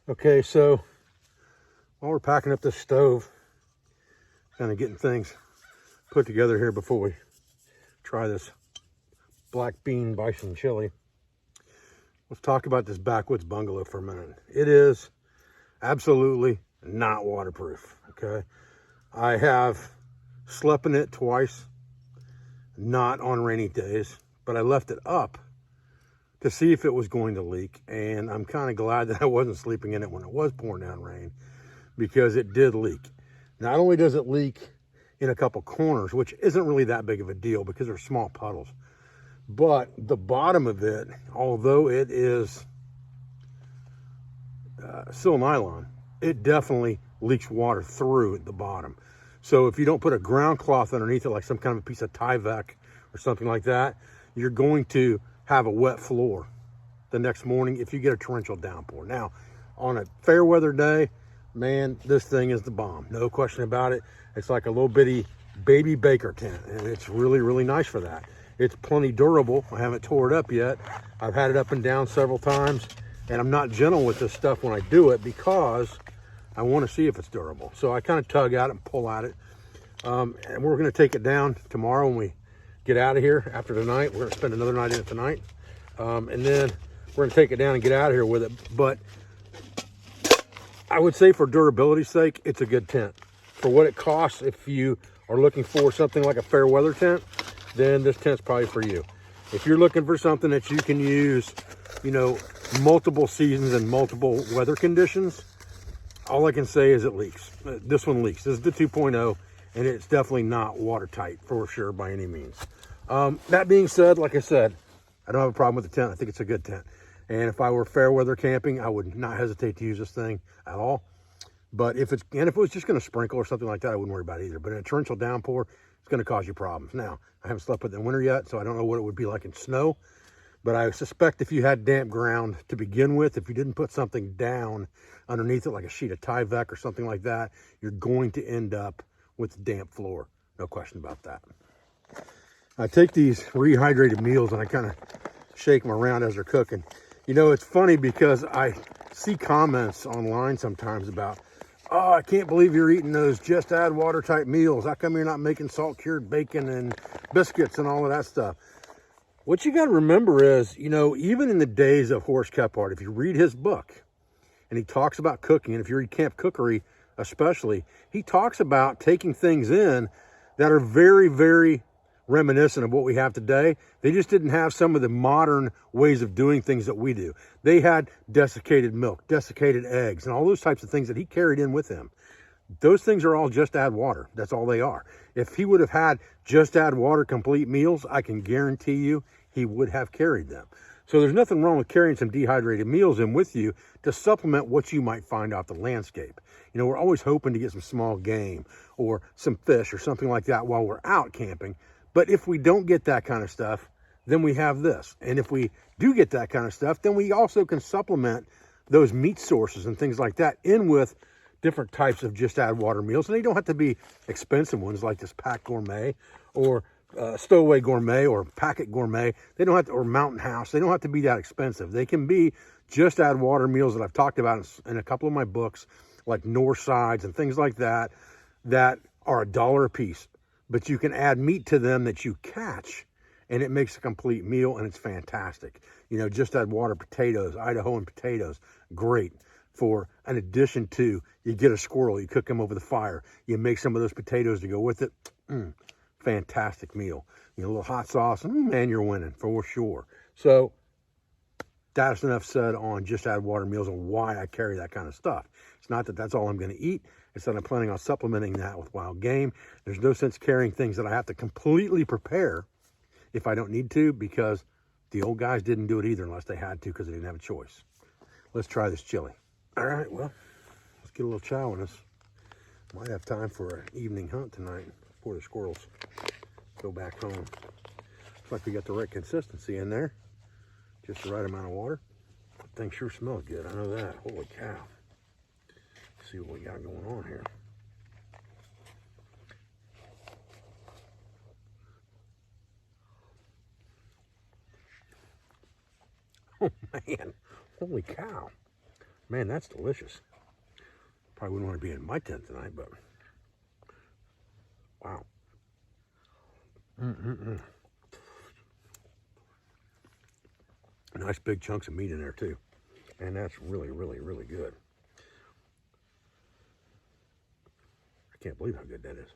Okay, so while we're packing up this stove, kind of getting things put together here before we try this black bean bison chili, let's talk about this backwoods bungalow for a minute. It is absolutely not waterproof, okay? I have slept in it twice, not on rainy days, but I left it up to see if it was going to leak, and I'm kind of glad that I wasn't sleeping in it when it was pouring down rain, because it did leak. Not only does it leak in a couple corners, which isn't really that big of a deal because they're small puddles, but the bottom of it, although it is still nylon, it definitely leaks water through at the bottom. So if you don't put a ground cloth underneath it, like some kind of a piece of Tyvek or something like that, you're going to have a wet floor the next morning if you get a torrential downpour. Now, on a fair weather day, man, this thing is the bomb. No question about it. It's like a little bitty baby baker tent, and it's really, really nice for that. It's plenty durable. I haven't tore it up yet. I've had it up and down several times, and I'm not gentle with this stuff when I do it because I want to see if it's durable. So I kind of tug at it and pull at it. And we're going to take it down tomorrow when we get out of here after tonight. We're going to spend another night in it tonight. And then we're going to take it down and get out of here with it. But I would say for durability's sake, it's a good tent. For what it costs, if you are looking for something like a fair weather tent, then this tent's probably for you. If you're looking for something that you can use, you know, multiple seasons and multiple weather conditions, all I can say is it leaks. This one leaks. This is the 2.0, and it's definitely not watertight for sure by any means. That being said, like I said, I don't have a problem with the tent. I think it's a good tent. And if I were fair weather camping, I would not hesitate to use this thing at all. But if it was just going to sprinkle or something like that, I wouldn't worry about it either. But in a torrential downpour, it's going to cause you problems. Now, I haven't slept with it in winter yet, so I don't know what it would be like in snow. But I suspect if you had damp ground to begin with, if you didn't put something down underneath it, like a sheet of Tyvek or something like that, you're going to end up with a damp floor. No question about that. I take these rehydrated meals and I kind of shake them around as they're cooking. You know, it's funny because I see comments online sometimes about, oh, I can't believe you're eating those just add water type meals. How come you're not making salt cured bacon and biscuits and all of that stuff? What you got to remember is, you know, even in the days of Horace Kephart, if you read his book and he talks about cooking, and if you read Camp Cookery especially, he talks about taking things in that are very, very reminiscent of what we have today. They just didn't have some of the modern ways of doing things that we do. They had desiccated milk, desiccated eggs, and all those types of things that he carried in with him. Those things are all just add water. That's all they are. If he would have had just add water complete meals, I can guarantee you he would have carried them. So there's nothing wrong with carrying some dehydrated meals in with you to supplement what you might find off the landscape. You know, we're always hoping to get some small game or some fish or something like that while we're out camping. But if we don't get that kind of stuff, then we have this. And if we do get that kind of stuff, then we also can supplement those meat sources and things like that in with different types of just add water meals. And they don't have to be expensive ones like this Pack Gourmet or Stowaway Gourmet or Packet Gourmet. They don't have to, or Mountain House. They don't have to be that expensive. They can be just add water meals that I've talked about in a couple of my books, like North Sides and things like that, that are $1 a piece. But you can add meat to them that you catch, and it makes a complete meal, and it's fantastic. You know, just add water potatoes, Idahoan potatoes, great. For an addition to, you get a squirrel, you cook them over the fire, you make some of those potatoes to go with it. Fantastic meal. You know, a little hot sauce, man, you're winning for sure. So that's enough said on just add water meals and why I carry that kind of stuff. It's not that that's all I'm going to eat. It's that I'm planning on supplementing that with wild game. There's no sense carrying things that I have to completely prepare if I don't need to, because the old guys didn't do it either unless they had to because they didn't have a choice. Let's try this chili. All right, well, let's get a little chow in us. Might have time for an evening hunt tonight before the squirrels go back home. Looks like we got the right consistency in there. Just the right amount of water. That thing sure smells good, I know that. Holy cow. Let's see what we got going on here. Oh man, holy cow. Man, that's delicious. Probably wouldn't want to be in my tent tonight, but wow. Nice big chunks of meat in there too. And that's really, really, really good. I can't believe how good that is.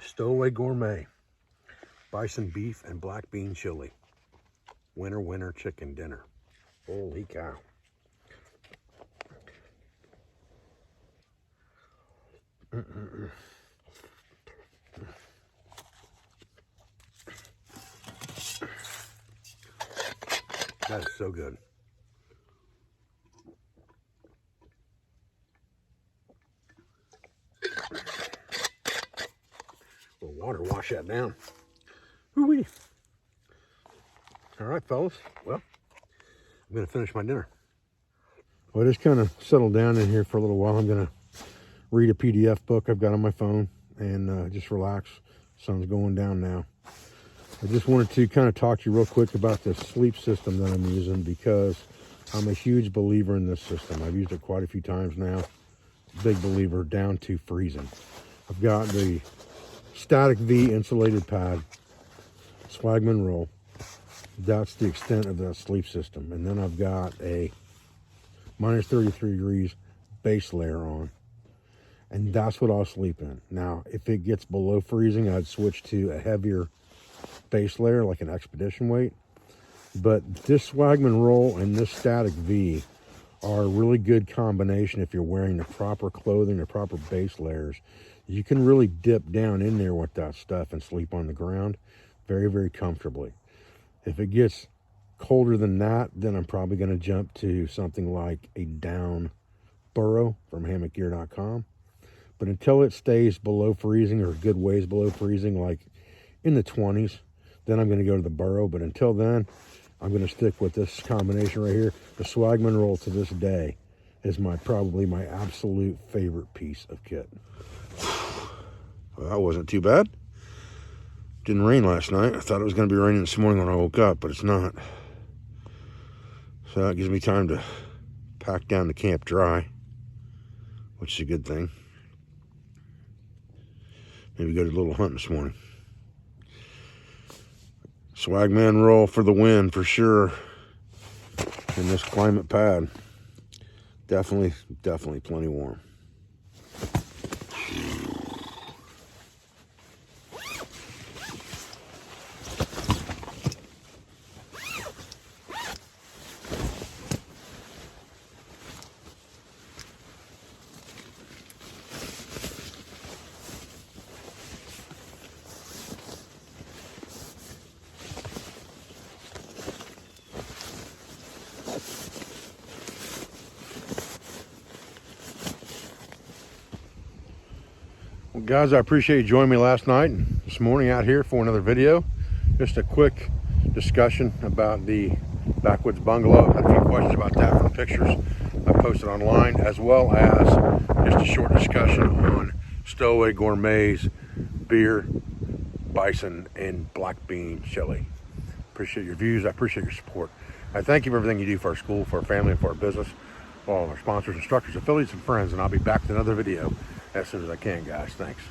Stowaway Gourmet. Bison beef and black bean chili. Winter chicken dinner. Holy cow. That is so good. A little water, wash that down. Woo-wee. All right, fellas. Well, I'm going to finish my dinner. Well, I just kind of settled down in here for a little while. I'm going to read a PDF book I've got on my phone and just relax. Sun's going down now. I just wanted to kind of talk to you real quick about the sleep system that I'm using, because I'm a huge believer in this system. I've used it quite a few times now. Big believer down to freezing. I've got the Static V insulated pad, Swagman roll. That's the extent of that sleep system. And then I've got a minus 33 degrees base layer on. And that's what I'll sleep in. Now, if it gets below freezing, I'd switch to a heavier base layer, like an expedition weight. But this Swagman roll and this Static V are a really good combination if you're wearing the proper clothing, the proper base layers. You can really dip down in there with that stuff and sleep on the ground very, very comfortably. If it gets colder than that, then I'm probably going to jump to something like a down burrow from hammockgear.com. But until it stays below freezing, or a good ways below freezing, like in the 20s, then I'm going to go to the burrow. But until then, I'm going to stick with this combination right here. The Swagman roll to this day is probably my absolute favorite piece of kit. Well, that wasn't too bad. Didn't rain last night. I thought it was going to be raining this morning when I woke up, but it's not. So that gives me time to pack down the camp dry, which is a good thing. Maybe go to a little hunt this morning. Swagman roll for the win, for sure. And this climate pad, definitely plenty warm. Well, guys, I appreciate you joining me last night and this morning out here for another video. Just a quick discussion about the backwoods bungalow. I had a few questions about that from the pictures I posted online, as well as just a short discussion on Stowaway Gourmet's beer, bison, and black bean chili. Appreciate your views. I appreciate your support. I thank you for everything you do for our school, for our family, and for our business, for all of our sponsors, instructors, affiliates, and friends. And I'll be back with another video as soon as I can, guys. Thanks.